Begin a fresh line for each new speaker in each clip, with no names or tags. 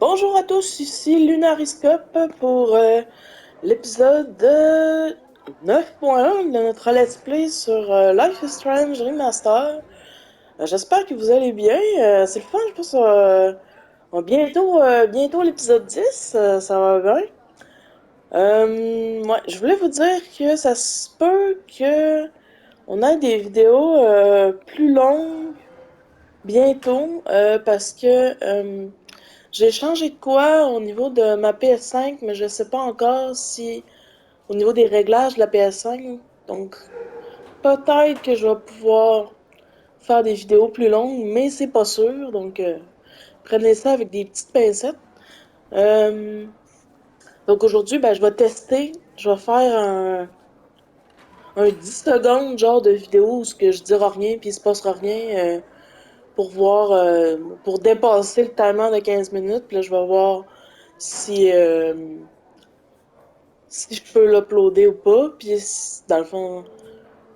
Bonjour à tous, ici Lunariscope pour l'épisode 9.1 de notre let's play sur Life is Strange Remastered. J'espère que vous allez bien, c'est le fun, je pense bientôt l'épisode 10, ça va bien. Ouais, je voulais vous dire que ça se peut que on ait des vidéos plus longues bientôt parce que j'ai changé de quoi au niveau de ma PS5, mais je sais pas encore si au niveau des réglages de la PS5. Donc peut-être que je vais pouvoir faire des vidéos plus longues, mais c'est pas sûr. Donc prenez ça avec des petites pincettes. Euh, donc aujourd'hui, ben, je vais tester. Je vais faire un 10 secondes genre de vidéo où ce que je dirai rien puis il se passera rien pour voir pour dépasser le timer de 15 minutes. Puis là, je vais voir si si je peux l'uploader ou pas, puis dans le fond,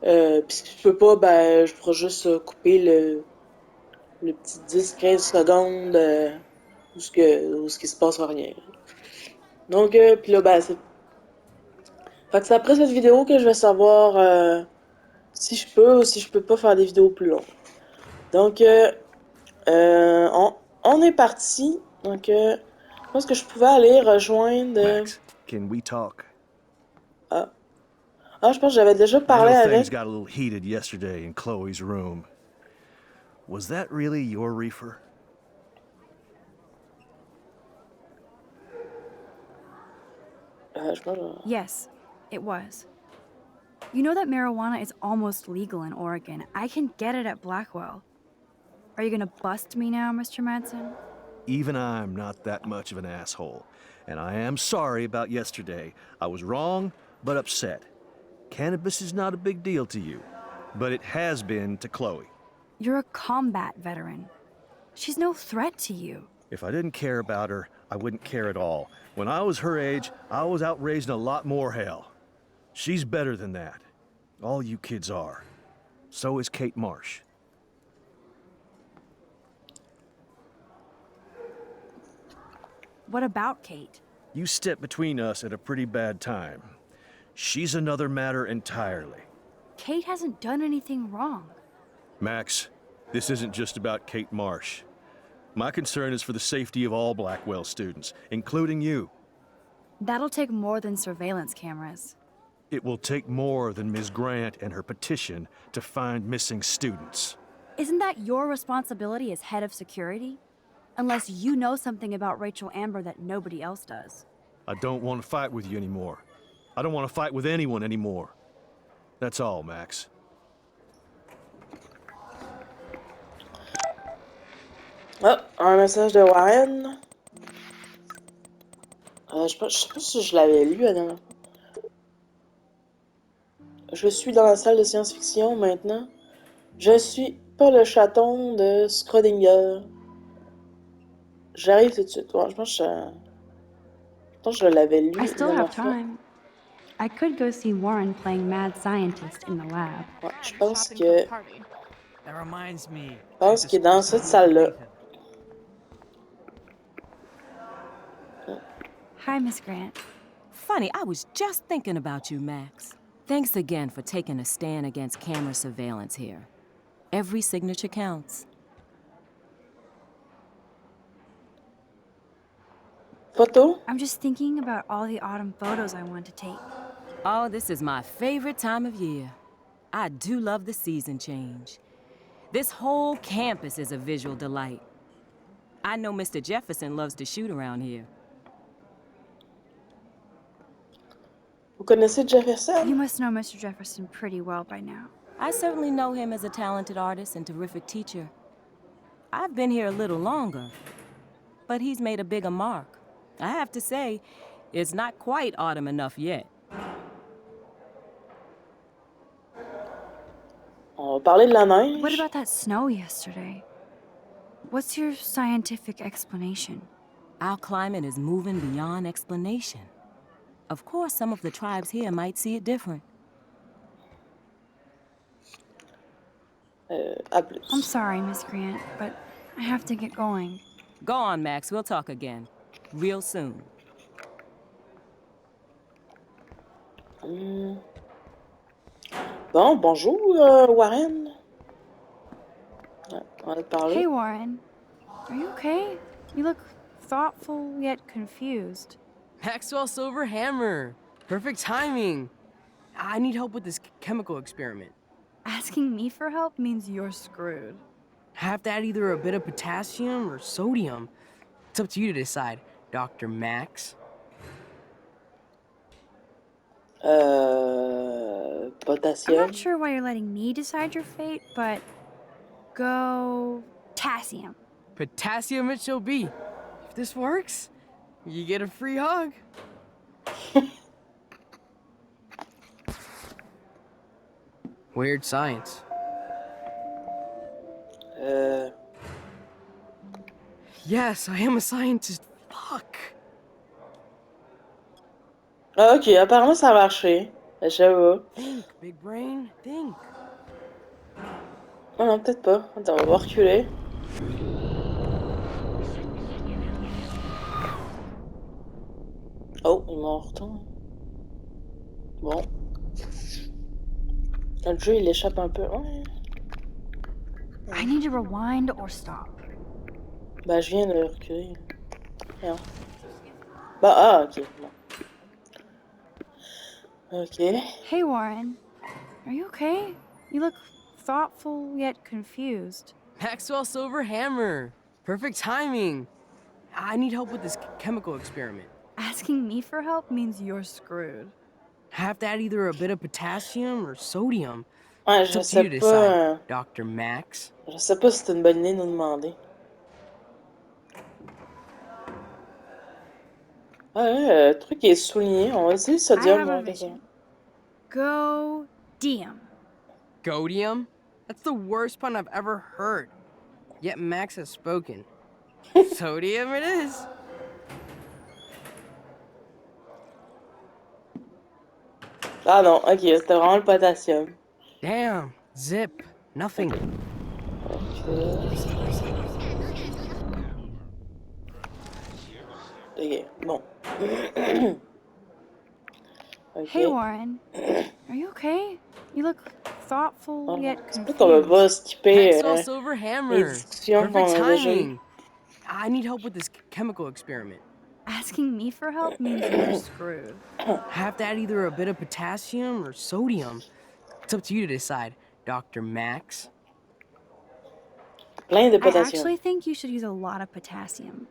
puis si je peux pas, ben, je ferai juste couper le petit 10-15 secondes où ce qui se passe rien. Donc, puis là, ben, fait que c'est après cette vidéo que je vais savoir si je peux ou si je peux pas faire des vidéos plus longues. Donc, on est parti. Donc, je pense que je pouvais aller rejoindre...
Max, can we talk?
ah. Ah, je pense que j'avais déjà
I
parlé
know things
avec...
got a little heated yesterday in Chloe's room. Was that really your reefer?
Je pense
Yes, it was. You know that marijuana is almost legal in Oregon. I can get it at Blackwell. Are you gonna bust me now, Mr. Madsen?
Even I'm not that much of an asshole. And I am sorry about yesterday. I was wrong, but upset. Cannabis is not a big deal to you, but it has been to Chloe.
You're a combat veteran. She's no threat to you.
If I didn't care about her, I wouldn't care at all. When I was her age, I was out raising a lot more hell. She's better than that. All you kids are. So is Kate Marsh.
What about Kate?
You stepped between us at a pretty bad time. She's another matter entirely.
Kate hasn't done anything wrong.
Max, this isn't just about Kate Marsh. My concern is for the safety of all Blackwell students, including you.
That'll take more than surveillance cameras.
It will take more than Ms. Grant and her petition to find missing students.
Isn't that your responsibility as head of security? Unless you know something about Rachel Amber that nobody else does.
I don't want to fight with you anymore. I don't want to fight with anyone anymore. That's all, Max.
Ah, un message de Warren. Je sais pas si je l'avais lu la dernière fois. Je suis dans la salle de science-fiction maintenant. Je suis pas le chaton de Schrödinger. J'arrive tout de suite. Ouais, je pense que je l'avais lu
I
la
still
dernière
have
fois.
time. I could go see Warren playing mad scientist in the lab.
Ouais, je pense que...
That reminds me.
Je pense qu'il est dans cette salle-là.
Hi, Miss Grant.
Funny, I was just thinking about you, Max. Thanks again for taking a stand against camera surveillance here. Every signature counts.
Photo?
I'm just thinking about all the autumn photos I want to take.
Oh, this is my favorite time of year. I do love the season change. This whole campus is a visual delight. I know Mr. Jefferson loves to shoot around here.
Vous connaissez Jefferson?
You must know Mr. Jefferson pretty well by now.
I certainly know him as a talented artist and terrific teacher. I've been here a little longer, but he's made a bigger mark. I have to say, it's not quite autumn enough yet.
On va parler de la neige.
What about that snow yesterday? What's your scientific explanation?
Our climate is moving beyond explanation. Of course, some of the tribes here might see it different.
À plus.
I'm sorry, Miss Grant, but I have to get going.
Go on, Max. We'll talk again. real soon.
Hmm. Bon, bonjour, Warren. Ouais, on va te parler.
Hey, Warren. Are you okay? You look thoughtful yet confused.
Maxwell Silver Hammer. Perfect timing. I need help with this chemical experiment.
Asking me for help means you're screwed.
Have to add either a bit of potassium or sodium. It's up to you to decide, Dr. Max.
I'm not
Potassium.
sure why you're letting me decide your fate, but go potassium.
Potassium it shall be. If this works, you get a free hug. Weird science. Yes, I am a scientist. Fuck.
Ah, ok, apparemment ça a marché. J'avoue.
Think, big brain, think.
Oh non, peut-être pas. Attends, on va reculer. Oh, il m'en retourne. Bon. Le jeu, il échappe un peu. Ouais.
I need to rewind or stop.
Bah, je viens de reculer. Rien. Bah, ah, ok. Bon. Ok.
Hey, Warren. Are you okay? You look thoughtful yet confused.
Maxwell Silver Hammer. Perfect timing. I need help with this chemical experiment.
Asking me for help means you're screwed.
Have to add either a bit of potassium or sodium.
Ouais,
It's up to you to decide, Dr. Max.
Je sais pas si c'est une bonne idée de nous demander. Ah ouais, le truc est souligné. On va essayer le
I
sodium,
have a
ouais, qu'est-ce que
vision. Go DM.
Godium? That's the worst pun I've ever heard. Yet Max has spoken. Sodium it is.
Ah non, ok, c'était vraiment le potassium.
Damn. Zip. Nothing.
Ok, bon. Ok.
Hey, Warren. Are you okay? You look thoughtful yet
C'est pas qu'on va
confused.
pas skipper
Maxwell Silver
les
Hammer.
discussions
Perfect
qu'on a déjà eues.
timing. I need help with this chemical experiment.
Asking me for help means you're screwed.
Have to add either a bit of potassium or sodium. It's up to you to decide, Dr. Max.
Plein de
I
potassium.
actually think you should use a lot of potassium.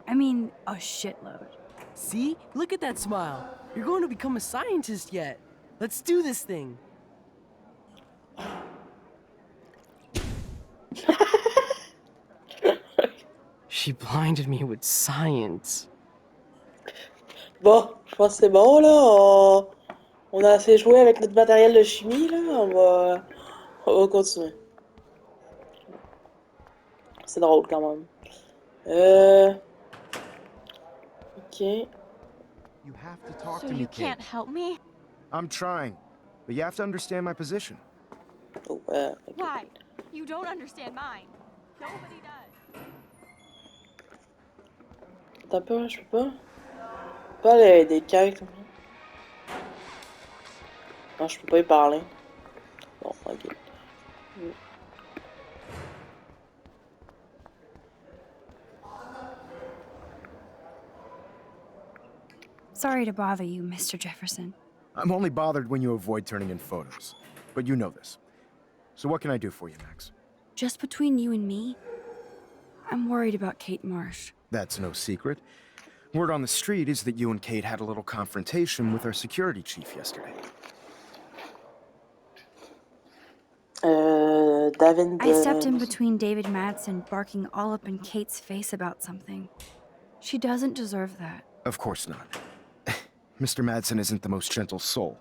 I mean, a shitload.
See? Look at that smile. You're going to become a scientist yet. Let's do this thing. She blinded me with science.
Bon, je pense que c'est bon, là. On a assez joué avec notre matériel de chimie, là. On va continuer. C'est drôle, quand même. Ok.
You have to talk
So
to me,
you
kid.
can't help me?
I'm trying, but you have to understand my position.
Oh, ok.
Why? You don't understand mine. Nobody does.
T'as peur, je peux pas? Pas des cailles comme ça. Non, je peux pas y parler. Bon, ok.
Sorry to bother you, Mr. Jefferson.
I'm only bothered when you avoid turning in photos. But you know this. So what can I do for you, Max?
Just between you and me, I'm worried about Kate Marsh.
That's no secret. Word on the street is that you and Kate had a little confrontation with our security chief yesterday.
David.
I stepped in between David Madsen barking all up in Kate's face about something. She doesn't deserve that.
Of course not. Mr. Madsen isn't the most gentle soul.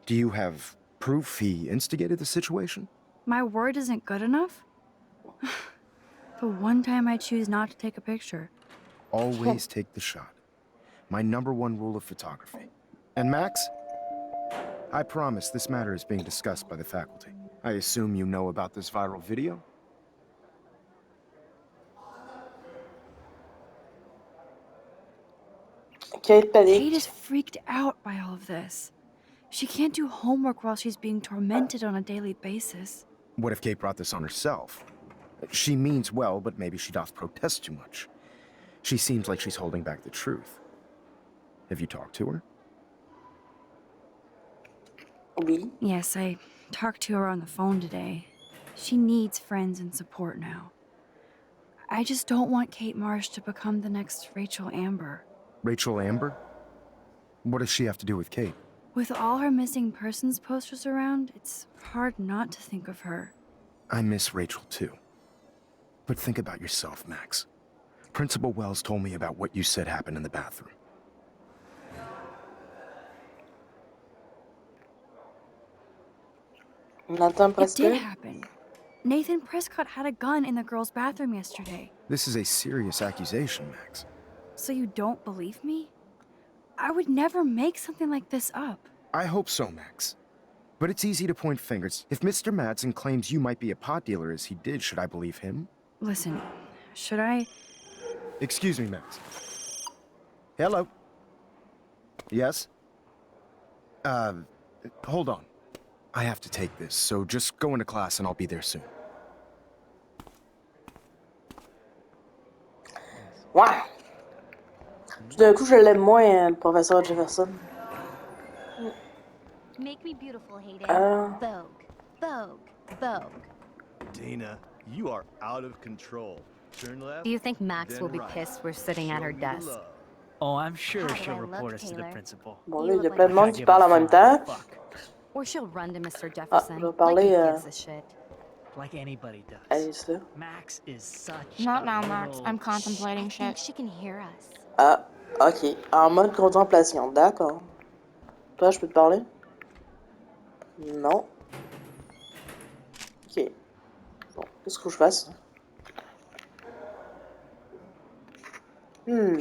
Do you have proof he instigated the situation?
My word isn't good enough? The one time I choose not to take a picture.
Always take the shot. My #1 rule of photography. And Max? I promise this matter is being discussed by the faculty. I assume you know about this viral video?
Kate
Kate is
panique.
freaked out by all of this. She can't do homework while she's being tormented on a daily basis.
What if Kate brought this on herself? She means well, but maybe she doth protest too much. She seems like she's holding back the truth. Have you talked to her?
Oui.
Yes, I talked to her on the phone today. She needs friends and support now. I just don't want Kate Marsh to become the next Rachel Amber.
Rachel Amber? What does she have to do with Kate?
With all her missing persons posters around, it's hard not to think of her.
I miss Rachel too. But think about yourself, Max. Principal Wells told me about what you said happened in the bathroom.
On entend
It
presque.
did happen. Nathan Prescott had a gun in the girls' bathroom yesterday.
This is a serious accusation, Max.
So you don't believe me? I would never make something like this up.
I hope so, Max. But it's easy to point fingers. If Mr. Madsen claims you might be a pot dealer as he did, should I believe him?
Listen, should I?
Excuse me, Max. Hello? Yes? Hold on. I have to take this, so just go into class and I'll be there soon.
Ouais. Tout d'un coup, je l'aime moins, le professeur Jefferson.
Make me beautiful, Hayden.
Euh,
Vogue. Vogue.
Dana, you are out of control. Turn left.
Do you think Max
then
will be
right.
pissed we're sitting at
Show
her
me the
desk?
love.
Oh, I'm sure
How do
she'll
I
report
look,
us to the
Taylor?
principal.
bon,
You
là, il y a
look
plein de
like
monde
Can't
qui
give a
parle en même
flying
temps.
fuck.
Or she'll run to Mr.
Ah, je
Jefferson,
vais
like
parler
he
à
gives a shit.
Like anybody does.
Alice, là.
Max is such
Not
a
now,
little...
Max. I'm contemplating
I think
shit.
she can hear us.
Ah, ok. En mode contemplation, d'accord. Toi, je peux te parler? Non. Ok. Bon, qu'est-ce que je fasse? Hmm.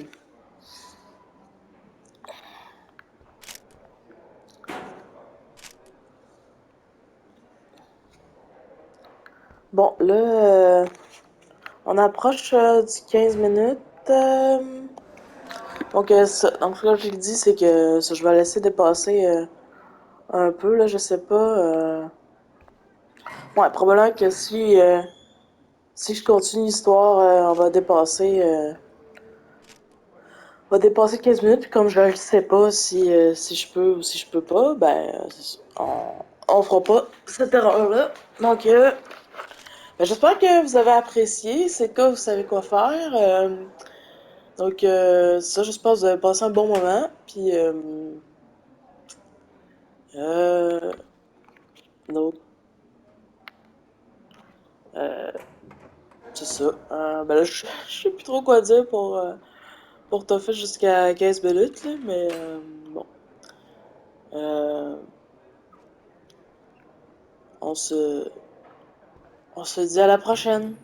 Bon, là, on approche du 15 minutes. Donc, donc, ce que j'ai dit, c'est que je vais laisser dépasser un peu, là, je sais pas. Ouais, probablement que si je continue l'histoire, on va dépasser 15 minutes, puis comme je ne sais pas si je peux ou si je peux pas, ben, on fera pas cette erreur-là. Donc, ben, j'espère que vous avez apprécié. C'est le cas, vous savez quoi faire. Donc, ça, j'espère que vous avez passé un bon moment. Puis, donc, c'est ça. Ben là, je sais plus trop quoi dire pour t'offrir jusqu'à 15 minutes, là, mais bon. Euh, on se dit à la prochaine.